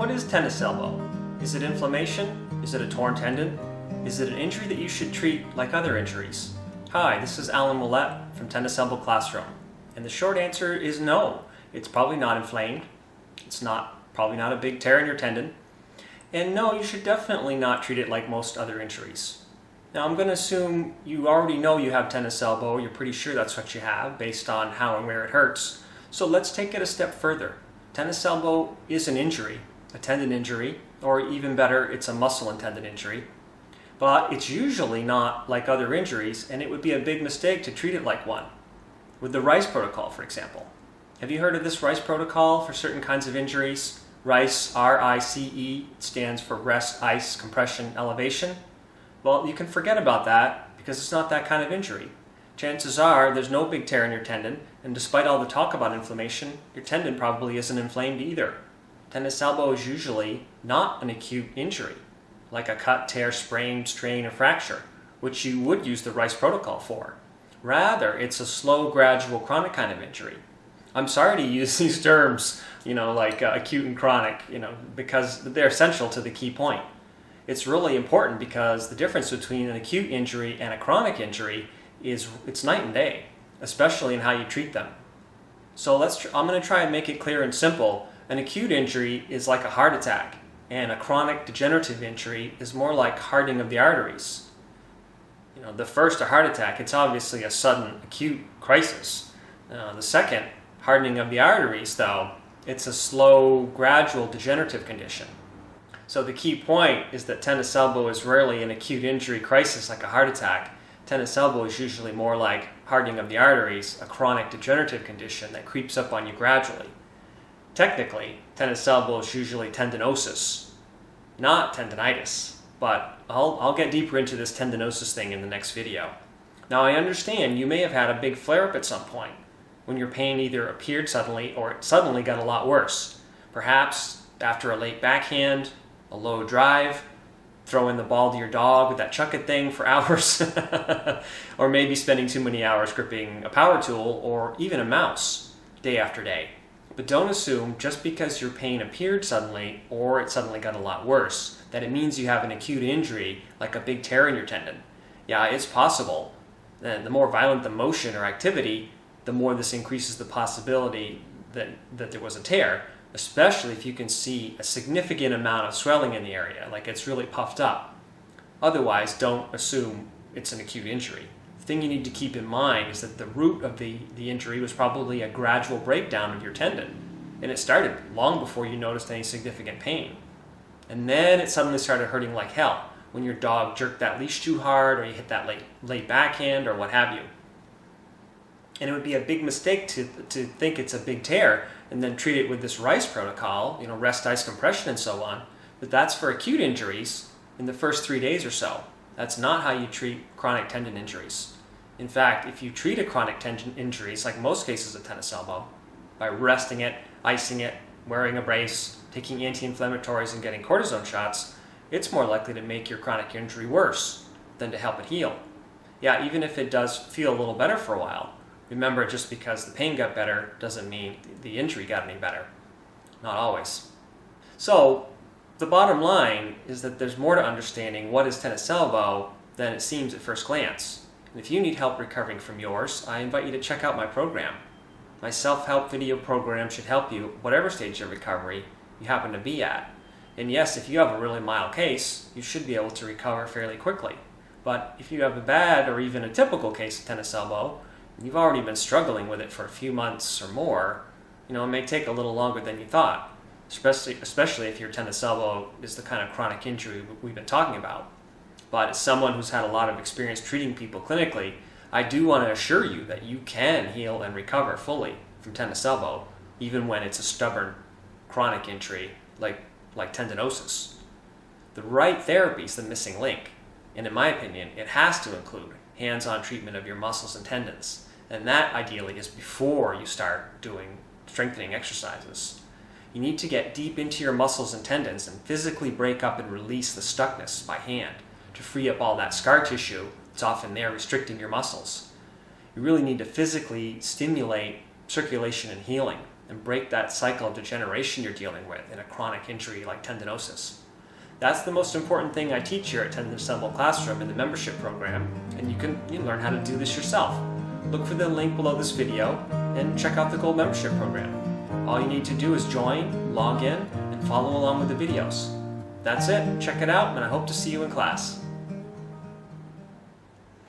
What is tennis elbow? Is it inflammation? Is it a torn tendon? Is it an injury that you should treat like other injuries? Hi, this is Alan Willett from Tennis Elbow Classroom. And the short answer is no. It's probably not inflamed. It's probably not a big tear in your tendon. And no, you should definitely not treat it like most other injuries. Now I'm going to assume you already know you have tennis elbow. You're pretty sure that's what you have based on how and where it hurts. So let's take it a step further. Tennis elbow is an injury, a tendon injury, or even better, it's a muscle and tendon injury. But it's usually not like other injuries, and it would be a big mistake to treat it like one. With the R.I.C.E protocol, for example. Have you heard of this R.I.C.E protocol for certain kinds of injuries? R.I.C.E, R-I-C-E, stands for rest, ice, compression, elevation. Well, you can forget about that because it's not that kind of injury. Chances are there's no big tear in your tendon, and despite all the talk about inflammation, your tendon probably isn't inflamed either. Tennis elbow is usually not an acute injury, like a cut, tear, sprain, strain, or fracture, which you would use the R.I.C.E protocol for. Rather, it's a slow, gradual, chronic kind of injury. I'm sorry to use these terms, like acute and chronic, because they're essential to the key point. It's really important because the difference between an acute injury and a chronic injury it's night and day, especially in how you treat them. So I'm going to try and make it clear and simple. An acute injury is like a heart attack, and a chronic degenerative injury is more like hardening of the arteries. The first, a heart attack, it's obviously a sudden acute crisis. The second, hardening of the arteries, though, it's a slow, gradual degenerative condition. So the key point is that tennis elbow is rarely an acute injury crisis like a heart attack. Tennis elbow is usually more like hardening of the arteries, a chronic degenerative condition that creeps up on you gradually. Technically, tennis elbow is usually tendinosis, not tendinitis, but I'll get deeper into this tendinosis thing in the next video. Now I understand you may have had a big flare-up at some point, when your pain either appeared suddenly or it suddenly got a lot worse. Perhaps after a late backhand, a low drive, throwing the ball to your dog with that chuck-it thing for hours, or maybe spending too many hours gripping a power tool or even a mouse day after day. But don't assume just because your pain appeared suddenly or it suddenly got a lot worse that it means you have an acute injury like a big tear in your tendon. Yeah, it's possible. And the more violent the motion or activity, the more this increases the possibility that there was a tear, especially if you can see a significant amount of swelling in the area, like it's really puffed up. Otherwise, don't assume it's an acute injury. The thing you need to keep in mind is that the root of the injury was probably a gradual breakdown of your tendon, and it started long before you noticed any significant pain. And then it suddenly started hurting like hell when your dog jerked that leash too hard or you hit that late backhand or what have you. And it would be a big mistake to think it's a big tear and then treat it with this R.I.C.E protocol, rest, ice, compression, and so on. But that's for acute injuries in the first 3 days or so. That's not how you treat chronic tendon injuries. In fact, if you treat a chronic tendon injuries, like most cases of tennis elbow, by resting it, icing it, wearing a brace, taking anti-inflammatories, and getting cortisone shots, it's more likely to make your chronic injury worse than to help it heal. Yeah, even if it does feel a little better for a while, remember, just because the pain got better doesn't mean the injury got any better. Not always. So, the bottom line is that there's more to understanding what is tennis elbow than it seems at first glance. And if you need help recovering from yours, I invite you to check out my program. My self-help video program should help you whatever stage of recovery you happen to be at. And yes, if you have a really mild case, you should be able to recover fairly quickly. But if you have a bad or even a typical case of tennis elbow, you've already been struggling with it for a few months or more, it may take a little longer than you thought, especially if your tennis elbow is the kind of chronic injury we've been talking about. But as someone who's had a lot of experience treating people clinically, I do want to assure you that you can heal and recover fully from tennis elbow, even when it's a stubborn chronic injury like tendinosis. The right therapy is the missing link, and in my opinion, it has to include hands-on treatment of your muscles and tendons. And that, ideally, is before you start doing strengthening exercises. You need to get deep into your muscles and tendons and physically break up and release the stuckness by hand to free up all that scar tissue that's often there restricting your muscles. You really need to physically stimulate circulation and healing and break that cycle of degeneration you're dealing with in a chronic injury like tendinosis. That's the most important thing I teach here at Tendon Assemble Classroom in the membership program, and you can learn how to do this yourself. Look for the link below this video and check out the Gold Membership Program. All you need to do is join, log in, and follow along with the videos. That's it. Check it out, and I hope to see you in class.